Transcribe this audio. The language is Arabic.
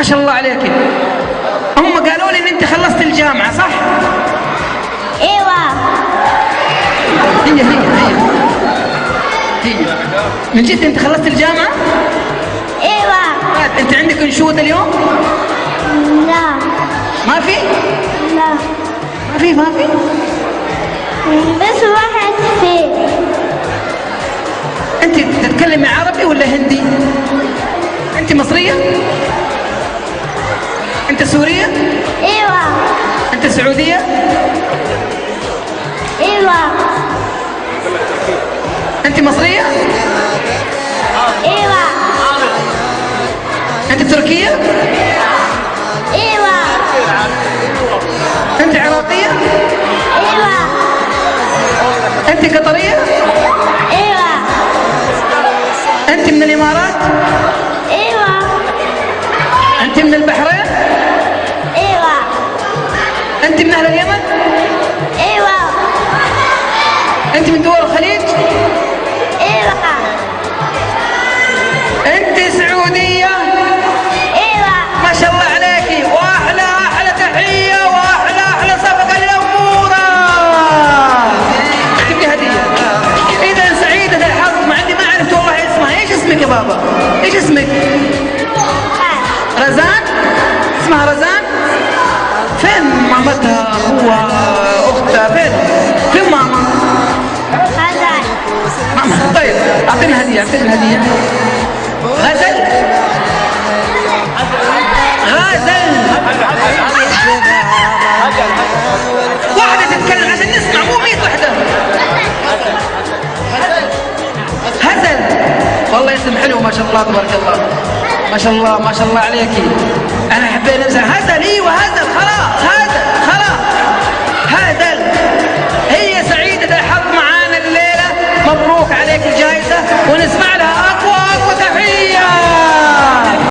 ما شاء الله عليك. هم قالوا لي ان انت خلصت الجامعة صح؟ ايوه. هي من جد انت خلصت الجامعة؟ ايوه. انت عندك انشودة اليوم؟ لا. ما في؟ لا. ما في بس واحد فيه. انت تتكلمي عربي ولا هندي؟ انت مصرية؟ انت سورية؟ ايوه. انت سعودية؟ ايوه. انت مصرية؟ ايوه. انت تركية؟ ايوه. انت عراقية؟ ايوه. انت قطرية؟ ايوه. انت من الامارات؟ ايوه. انت من البحرين؟ ايوه. انت من اهل اليمن؟ ايوه. انت من دول الخليج؟ ايوه. انت سعودية؟ ايوه. ما شاء الله عليكي. واحلى تحية واحلى صفقة للأمورة. جبتي هدية. إذا سعيدة الحظ مع إني ما عرفت والله اسمها. إيش اسمك يا بابا؟ إيش اسمك؟ رزان؟ اسمها رزان؟ فين مامتها أختها فين ماما؟ ماما. طيب أعطيني هدية غزل. واحدة تتكلم عشان نسمع مو 100 واحدة. هزل. والله اسم حلو ما شاء الله تبارك الله. ما شاء الله عليكي. أنا حبيت نمسح هزل. ايوه هزل.